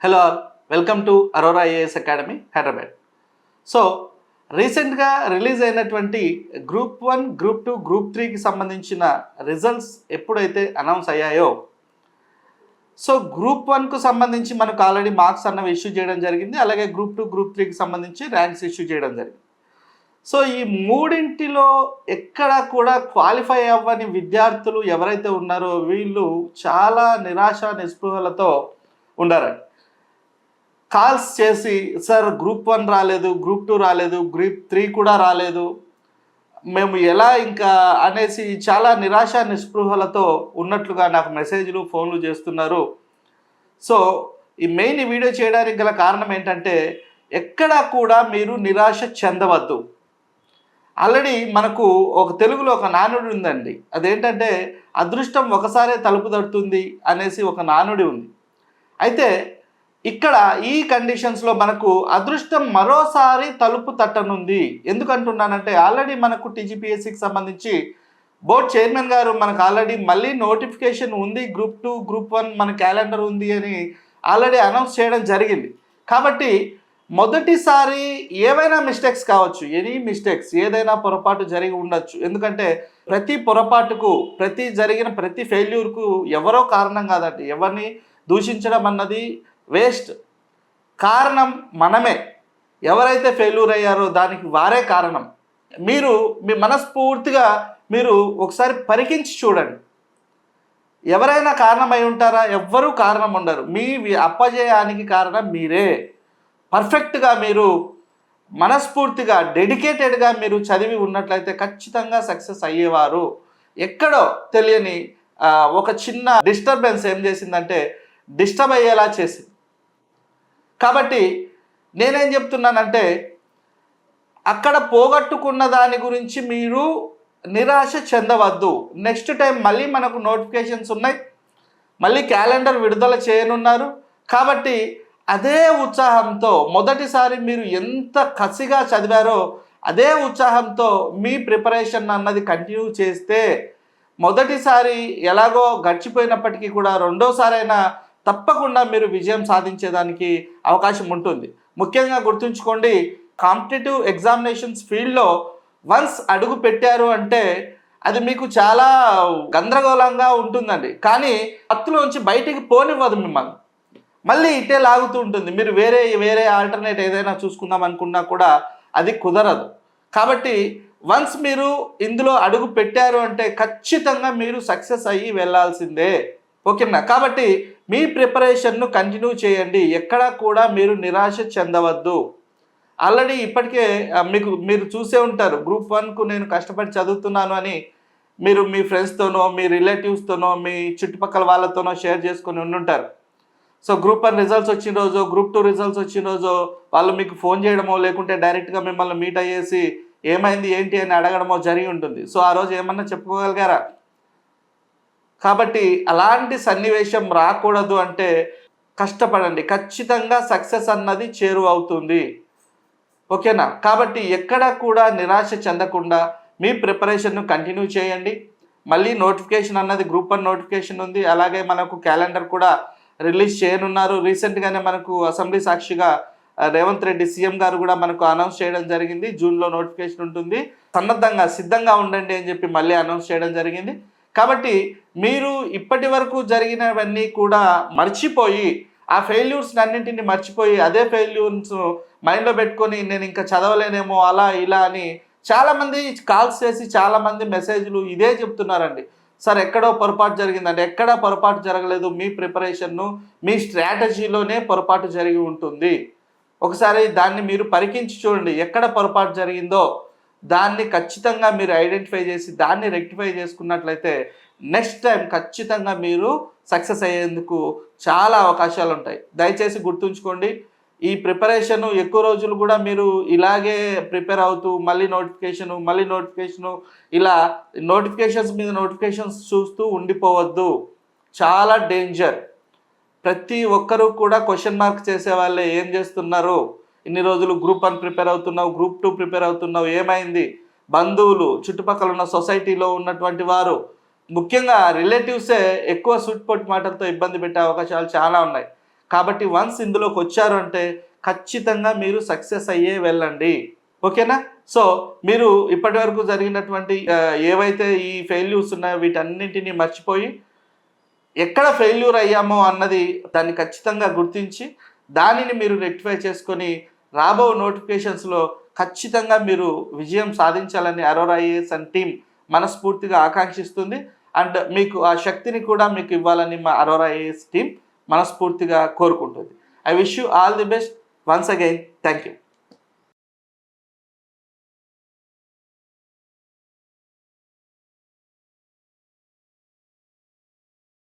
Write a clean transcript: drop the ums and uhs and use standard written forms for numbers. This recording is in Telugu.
Hello all, welcome to Aurora IAS academy Hyderabad. So రీసెంట్గా రిలీజ్ అయినటువంటి గ్రూప్ 1, గ్రూప్ 2, గ్రూప్ 3కి సంబంధించిన రిజల్ట్స్ ఎప్పుడైతే అనౌన్స్ అయ్యాయో, సో గ్రూప్ 1కు సంబంధించి మనకు ఆల్రెడీ మార్క్స్ అన్నవి ఇష్యూ చేయడం జరిగింది. అలాగే గ్రూప్ 2, గ్రూప్ 3కి సంబంధించి ర్యాంక్స్ ఇష్యూ చేయడం జరిగింది. సో ఈ మూడింటిలో ఎక్కడ కూడా క్వాలిఫై అవ్వని విద్యార్థులు ఎవరైతే ఉన్నారో వీళ్ళు చాలా నిరాశ నిస్పృహలతో ఉండారండి. కాల్స్ చేసి సార్ గ్రూప్ 1 రాలేదు, గ్రూప్ 2 రాలేదు, గ్రూప్ 3 కూడా రాలేదు, మేము ఎలా ఇంకా అనేసి చాలా నిరాశ నిస్పృహలతో ఉన్నట్లుగా నాకు మెసేజ్లు ఫోన్లు చేస్తున్నారు. సో ఈ వీడియో చేయడానికి గల కారణం ఏంటంటే ఎక్కడా కూడా మీరు నిరాశ చెందవద్దు. ఆల్రెడీ మనకు తెలుగులో ఒక నానుడి ఉందండి. అదేంటంటే అదృష్టం ఒకసారే తలుపు తడుతుంది అనేసి ఒక నానుడి ఉంది. అయితే ఇక్కడ ఈ కండిషన్స్లో మనకు అదృష్టం మరోసారి తలుపు తట్టనుంది. ఎందుకంటున్నానంటే ఆల్రెడీ మనకు టీజీపీఎస్సీకి సంబంధించి బోర్డ్ చైర్మన్ గారు మనకు ఆల్రెడీ మళ్ళీ నోటిఫికేషన్ ఉంది, గ్రూప్ 2, గ్రూప్ 1 మన క్యాలెండర్ ఉంది అని ఆల్రెడీ అనౌన్స్ చేయడం జరిగింది. కాబట్టి మొదటిసారి ఏవైనా మిస్టేక్స్ కావచ్చు, ఎనీ మిస్టేక్స్, ఏదైనా పొరపాటు జరిగి ఉండొచ్చు. ఎందుకంటే ప్రతి పొరపాటుకు, జరిగిన ప్రతి ఫెయిల్యూర్కు ఎవరో కారణం కాదండి. ఎవరిని దూషించడం అన్నది వేస్ట్. కారణం మనమే. ఎవరైతే ఫెయిల్యూర్ అయ్యారో దానికి వారే కారణం. మీరు మీ మనస్ఫూర్తిగా మీరు ఒకసారి పరికించి చూడండి. ఎవరైనా కారణమై ఉంటారా? ఎవ్వరూ కారణం ఉండరు. మీ అపజయానికి కారణం మీరే. పర్ఫెక్ట్గా మీరు మనస్ఫూర్తిగా డెడికేటెడ్గా మీరు చదివి ఉన్నట్లయితే ఖచ్చితంగా సక్సెస్ అయ్యేవారు. ఎక్కడో తెలియని ఒక చిన్న డిస్టర్బెన్స్ ఏం చేసిందంటే డిస్టర్బ్ అయ్యేలా చేసింది. కాబట్టి నేనేం చెప్తున్నానంటే అక్కడ పోగొట్టుకున్న దాని గురించి మీరు నిరాశ చెందవద్దు. నెక్స్ట్ టైం మళ్ళీ మనకు నోటిఫికేషన్స్ ఉన్నాయి, మళ్ళీ క్యాలెండర్ విడుదల చేయనున్నారు. కాబట్టి అదే ఉత్సాహంతో మొదటిసారి మీరు ఎంత కసిగా చదివారో అదే ఉత్సాహంతో మీ ప్రిపరేషన్ అన్నది కంటిన్యూ చేస్తే మొదటిసారి ఎలాగో గడిచిపోయినప్పటికీ కూడా రెండోసారైనా తప్పకుండా మీరు విజయం సాధించేదానికి అవకాశం ఉంటుంది. ముఖ్యంగా గుర్తుంచుకోండి, కాంపిటేటివ్ ఎగ్జామినేషన్స్ ఫీల్డ్లో వన్స్ అడుగు పెట్టారు అంటే అది మీకు చాలా గందరగోళంగా ఉంటుందండి. కానీ అత్తులోంచి బయటికి పోనివ్వదు మిమ్మల్ని, మళ్ళీ ఇటే లాగుతూ ఉంటుంది. మీరు వేరే ఆల్టర్నేట్ ఏదైనా చూసుకుందాం అనుకున్నా కూడా అది కుదరదు. కాబట్టి వన్స్ మీరు ఇందులో అడుగు పెట్టారు అంటే ఖచ్చితంగా మీరు సక్సెస్ అయ్యి వెళ్ళాల్సిందే. ఓకేనా? కాబట్టి మీ ప్రిపరేషన్ను కంటిన్యూ చేయండి. ఎక్కడా కూడా మీరు నిరాశ చెందవద్దు. ఆల్రెడీ ఇప్పటికే మీరు చూసే ఉంటారు, గ్రూప్ 1కు నేను కష్టపడి చదువుతున్నాను అని మీరు మీ ఫ్రెండ్స్తోనో, మీ రిలేటివ్స్తోనో, మీ చుట్టుపక్కల వాళ్ళతోనో షేర్ చేసుకొని ఉండుంటారు. సో గ్రూప్ 1 రిజల్ట్స్ వచ్చిన రోజు, గ్రూప్ 2 రిజల్ట్స్ వచ్చిన రోజు వాళ్ళు మీకు ఫోన్ చేయడమో లేకుంటే డైరెక్ట్గా మిమ్మల్ని మీట్ అయ్యేసి ఏమైంది ఏంటి అని అడగడమో జరిగి ఉంటుంది. సో ఆ రోజు ఏమన్నా చెప్పుకోగలిగారా? కాబట్టి అలాంటి సన్నివేశం రాకూడదు అంటే కష్టపడండి. ఖచ్చితంగా సక్సెస్ అన్నది చేరువవుతుంది. ఓకేనా? కాబట్టి ఎక్కడ కూడా నిరాశ చెందకుండా మీ ప్రిపరేషన్ను కంటిన్యూ చేయండి. మళ్ళీ నోటిఫికేషన్ అన్నది గ్రూప్ 1 నోటిఫికేషన్ ఉంది. అలాగే మనకు క్యాలెండర్ కూడా రిలీజ్ చేయనున్నారు. రీసెంట్గానే మనకు అసెంబ్లీ సాక్షిగా రేవంత్ రెడ్డి సీఎం గారు కూడా మనకు అనౌన్స్ చేయడం జరిగింది. జూన్లో నోటిఫికేషన్ ఉంటుంది, సిద్ధంగా ఉండండి అని చెప్పి మళ్ళీ అనౌన్స్ చేయడం జరిగింది. కాబట్టి మీరు ఇప్పటి వరకు జరిగినవన్నీ కూడా మర్చిపోయి, ఆ ఫెయిల్యూర్స్ అన్నింటినీ మర్చిపోయి అదే ఫెయిల్యూర్స్ మైండ్లో పెట్టుకొని నేను ఇంకా చదవలేనేమో అలా ఇలా అని చాలామంది కాల్స్ చేసి చాలామంది మెసేజ్లు ఇదే చెప్తున్నారండి. సార్ ఎక్కడో పొరపాటు జరిగిందండి. ఎక్కడా పొరపాటు జరగలేదు. మీ ప్రిపరేషన్ను, మీ స్ట్రాటజీలోనే పొరపాటు జరిగి ఉంటుంది. ఒకసారి దాన్ని మీరు పరికించి చూడండి. ఎక్కడ పొరపాటు జరిగిందో దాన్ని ఖచ్చితంగా మీరు ఐడెంటిఫై చేసి దాన్ని రెక్టిఫై చేసుకున్నట్లయితే నెక్స్ట్ టైం ఖచ్చితంగా మీరు సక్సెస్ అయ్యేందుకు చాలా అవకాశాలు ఉంటాయి. దయచేసి గుర్తుంచుకోండి, ఈ ప్రిపరేషను ఎక్కువ రోజులు కూడా మీరు ఇలాగే ప్రిపేర్ అవుతూ మళ్ళీ నోటిఫికేషను ఇలా నోటిఫికేషన్స్ మీద నోటిఫికేషన్స్ చూస్తూ ఉండిపోవద్దు. చాలా డేంజర్. ప్రతి ఒక్కరూ కూడా క్వశ్చన్ మార్క్ చేసే వాళ్ళే, ఏం చేస్తున్నారు, ఇన్ని రోజులు గ్రూప్ 1 ప్రిపేర్ అవుతున్నావు, గ్రూప్ 2 ప్రిపేర్ అవుతున్నావు, ఏమైంది? బంధువులు, చుట్టుపక్కల ఉన్న సొసైటీలో ఉన్నటువంటి వారు, ముఖ్యంగా రిలేటివ్సే ఎక్కువ సూటిపోటి మాటలతో ఇబ్బంది పెట్టే అవకాశాలు చాలా ఉన్నాయి. కాబట్టి వన్స్ ఇందులోకి వచ్చారు అంటే ఖచ్చితంగా మీరు సక్సెస్ అయ్యే వెళ్ళండి. ఓకేనా? సో మీరు ఇప్పటి వరకు జరిగినటువంటి ఏవైతే ఈ ఫెయిల్యూర్స్ ఉన్నాయో వీటన్నింటినీ మర్చిపోయి ఎక్కడ ఫెయిల్యూర్ అయ్యామో అన్నది దాన్ని ఖచ్చితంగా గుర్తించి దానిని మీరు రెక్టిఫై చేసుకొని రాబో నోటిఫికేషన్స్లో ఖచ్చితంగా మీరు విజయం సాధించాలని అరోరా ఐఏఎస్ అండ్ టీం మనస్ఫూర్తిగా ఆకాంక్షిస్తుంది. అండ్ మీకు ఆ శక్తిని కూడా మీకు ఇవ్వాలని మా అరోరా ఐఏఎస్ టీం మనస్ఫూర్తిగా కోరుకుంటుంది. I wish you all the best once again. Thank you.